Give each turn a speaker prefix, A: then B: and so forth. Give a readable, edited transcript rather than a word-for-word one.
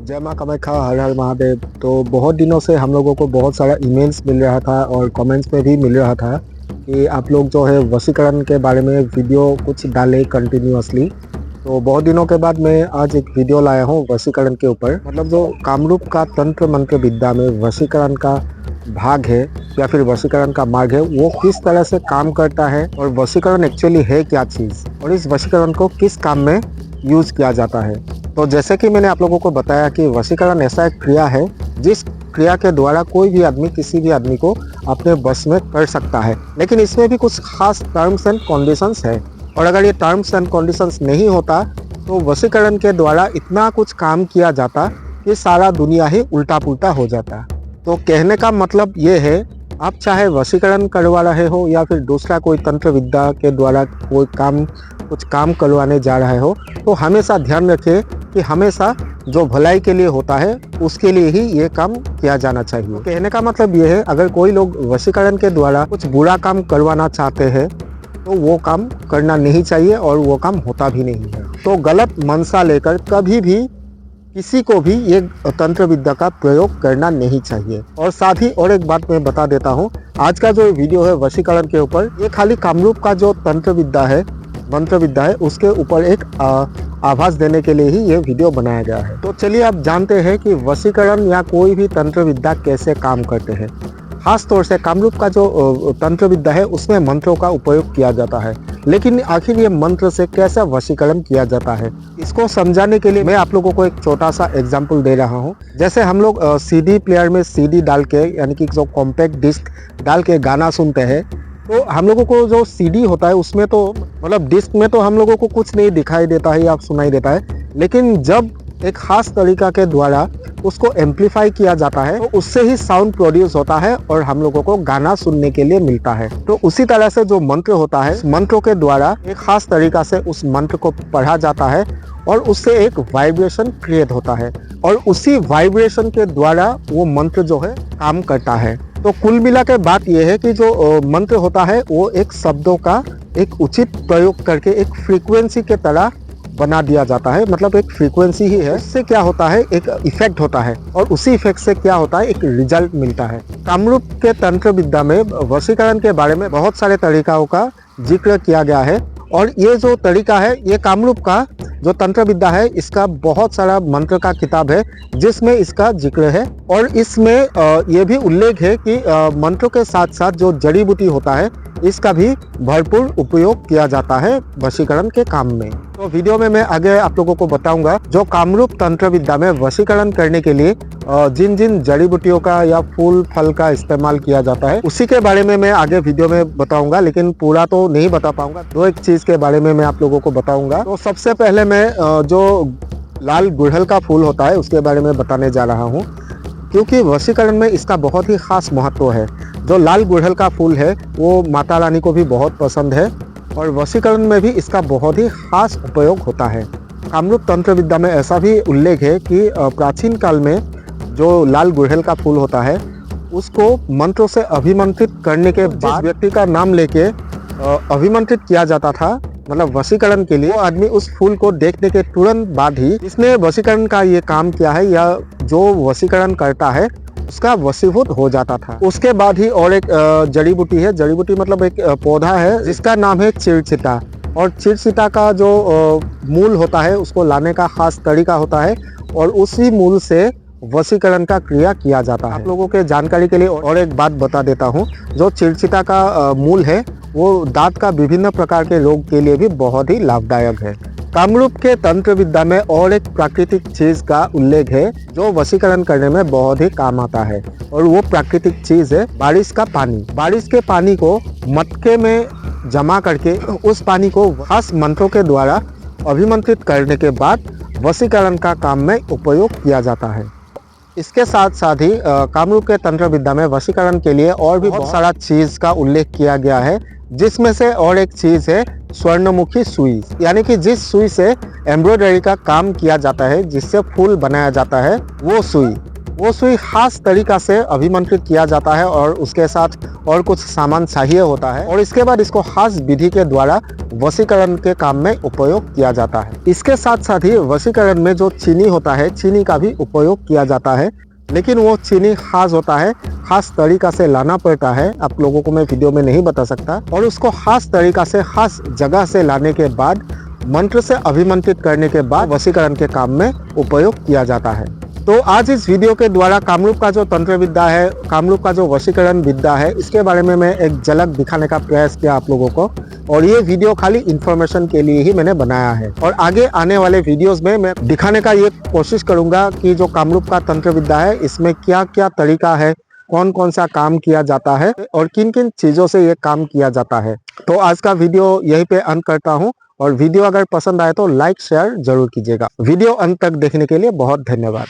A: जय माँ कामाख्या, हर हर महादेव। तो बहुत दिनों से हम लोगों को बहुत सारा ईमेल्स मिल रहा था और कमेंट्स में भी मिल रहा था कि आप लोग जो है वशीकरण के बारे में वीडियो कुछ डाले कंटिन्यूअसली। तो बहुत दिनों के बाद मैं आज एक वीडियो लाया हूँ वशीकरण के ऊपर। मतलब जो कामरूप का तंत्र मंत्र विद्या में वशीकरण का भाग है या फिर वशीकरण का मार्ग है, वो किस तरह से काम करता है और वशीकरण एक्चुअली है क्या चीज़ और इस वशीकरण को किस काम में यूज़ किया जाता है। तो जैसे कि मैंने आप लोगों को बताया कि वशीकरण ऐसा एक क्रिया है जिस क्रिया के द्वारा कोई भी आदमी किसी भी आदमी को अपने बस में कर सकता है, लेकिन इसमें भी कुछ खास टर्म्स एंड कंडीशंस है। और अगर ये टर्म्स एंड कंडीशंस नहीं होता तो वशीकरण के द्वारा इतना कुछ काम किया जाता कि सारा दुनिया ही उल्टा पुल्टा हो जाता। तो कहने का मतलब ये है, आप चाहे वशीकरण करवा रहे हो या फिर दूसरा कोई तंत्र विद्या के द्वारा कोई कुछ काम करवाने जा रहे हो, तो हमेशा ध्यान रखिए कि हमेशा जो भलाई के लिए होता है उसके लिए ही ये काम किया जाना चाहिए। कहने का मतलब ये है, अगर कोई लोग वशीकरण के द्वारा कुछ बुरा काम करवाना चाहते हैं तो वो काम करना नहीं चाहिए और वो काम होता भी नहीं है। तो गलत मनसा लेकर कभी भी किसी को भी ये तंत्र विद्या का प्रयोग करना नहीं चाहिए। और साथ ही और एक बात मैं बता देता हूँ, आज का जो वीडियो है वशीकरण के ऊपर, ये खाली कामरूप का जो तंत्र विद्या है, मंत्र विद्या है, उसके ऊपर एक आभास देने के लिए ही ये वीडियो बनाया गया है। तो चलिए आप जानते हैं कि वशीकरण या कोई भी तंत्र विद्या कैसे काम करते हैं। खास तौर से कामरूप का जो तंत्र विद्या है उसमें मंत्रों का उपयोग किया जाता है, लेकिन आखिर ये मंत्र से कैसे वशीकरण किया जाता है, इसको समझाने के लिए मैं आप लोगों को एक छोटा सा एग्जाम्पल दे रहा हूँ। जैसे हम लोग सीडी प्लेयर में सीडी डाल के, यानी कि जो कॉम्पैक्ट डिस्क डाल के गाना सुनते हैं, तो हम लोगों को जो सीडी होता है उसमें तो मतलब डिस्क में तो हम लोगों को कुछ नहीं दिखाई देता है या सुनाई देता है, लेकिन जब एक खास तरीका के द्वारा उसको एम्पलीफाई किया जाता है तो उससे ही साउंड प्रोड्यूस होता है और हम लोगों को गाना सुनने के लिए मिलता है। तो उसी तरह से जो मंत्र होता है, मंत्रों के द्वारा एक खास तरीका से उस मंत्र को पढ़ा जाता है और उससे एक वाइब्रेशन क्रिएट होता है और उसी वाइब्रेशन के द्वारा वो मंत्र जो है काम करता है। तो कुल मिला के बात यह है कि जो मंत्र होता है वो एक शब्दों का एक उचित प्रयोग करके एक फ्रीक्वेंसी के तरह बना दिया जाता है। मतलब एक फ्रीक्वेंसी ही है, उससे क्या होता है, एक इफेक्ट होता है और उसी इफेक्ट से क्या होता है, एक रिजल्ट मिलता है। कामरूप के तंत्र विद्या में वशीकरण के बारे में बहुत सारे तरीकाओं का जिक्र किया गया है और ये जो तरीका है, ये कामरूप का जो तंत्र विद्या है, इसका बहुत सारा मंत्र का किताब है जिसमें इसका जिक्र है और इसमें ये भी उल्लेख है कि मंत्रों के साथ साथ जो जड़ी बूटी होता है इसका भी भरपूर उपयोग किया जाता है वशीकरण के काम में। तो वीडियो में मैं आगे आप लोगों को बताऊंगा जो कामरूप तंत्र विद्या में वशीकरण करने के लिए जिन जिन जड़ी बूटियों का या फूल फल का इस्तेमाल किया जाता है, उसी के बारे में मैं आगे वीडियो में बताऊंगा, लेकिन पूरा तो नहीं बता पाऊंगा। दो एक चीज के बारे में मैं आप लोगों को बताऊंगा। तो सबसे पहले मैं जो लाल गुड़हल का फूल होता है उसके बारे में बताने जा रहा हूँ, क्योंकि वशीकरण में इसका बहुत ही खास महत्व है। जो लाल गुड़हल का फूल है वो माता रानी को भी बहुत पसंद है और वशीकरण में भी इसका बहुत ही खास उपयोग होता है। कामरूप तंत्र विद्या में ऐसा भी उल्लेख है कि प्राचीन काल में जो लाल गुड़हल का फूल होता है उसको मंत्रों से अभिमंत्रित करने के बाद व्यक्ति का नाम लेके अभिमंत्रित किया जाता था, मतलब वशीकरण के लिए। वो आदमी उस फूल को देखने के तुरंत बाद ही इसने वशीकरण का ये काम किया है या जो वशीकरण करता है उसका वशीभूत हो जाता था। उसके बाद ही और एक जड़ी बूटी है, जड़ी बूटी मतलब एक पौधा है जिसका नाम है चिरचिटा, और चिरचिटा का जो मूल होता है उसको लाने का खास तरीका होता है और उसी मूल से वशीकरण का क्रिया किया जाता है। आप लोगों के जानकारी के लिए और एक बात बता देता हूँ, जो चिरचिटा का मूल है वो दांत का विभिन्न प्रकार के रोग के लिए भी बहुत ही लाभदायक है। कामरूप के तंत्र विद्या में और एक प्राकृतिक चीज का उल्लेख है जो वशीकरण करने में बहुत ही काम आता है और वो प्राकृतिक चीज है बारिश का पानी। बारिश के पानी को मटके में जमा करके उस पानी को खास मंत्रों के द्वारा अभिमंत्रित करने के बाद वशीकरण का काम में उपयोग किया जाता है। इसके साथ साथ ही कामरूप के तंत्र विद्या में वशीकरण के लिए और भी बहुत सारा चीज का उल्लेख किया गया है, जिसमें से और एक चीज है स्वर्णमुखी सुई, यानी कि जिस सुई से एम्ब्रॉयडरी का काम किया जाता है, जिससे फूल बनाया जाता है, वो सुई। वो सुई खास तरीका से अभिमंत्रित किया जाता है और उसके साथ और कुछ सामान चाहिए होता है और इसके बाद इसको खास विधि के द्वारा वशीकरण के काम में उपयोग किया जाता है। इसके साथ साथ ही वशीकरण में जो चीनी होता है, चीनी का भी उपयोग किया जाता है, लेकिन वो चीनी खास होता है, खास तरीका से लाना पड़ता है। आप लोगों को मैं वीडियो में नहीं बता सकता। और उसको खास तरीका से खास जगह से लाने के बाद मंत्र से अभिमंत्रित करने के बाद वशीकरण के काम में उपयोग किया जाता है। तो आज इस वीडियो के द्वारा कामरूप का जो तंत्र विद्या है, कामरूप का जो वशीकरण विद्या है, इसके बारे में मैं एक झलक दिखाने का प्रयास किया आप लोगों को। और ये वीडियो खाली इन्फॉर्मेशन के लिए ही मैंने बनाया है और आगे आने वाले वीडियोस में मैं दिखाने का ये कोशिश करूंगा कि जो कामरूप का तंत्र विद्या है इसमें क्या क्या तरीका है, कौन कौन सा काम किया जाता है और किन किन चीजों से ये काम किया जाता है। तो आज का वीडियो यहीं पे अंत करता हूँ और वीडियो अगर पसंद आए तो लाइक शेयर जरूर कीजिएगा। वीडियो अंत तक देखने के लिए बहुत धन्यवाद।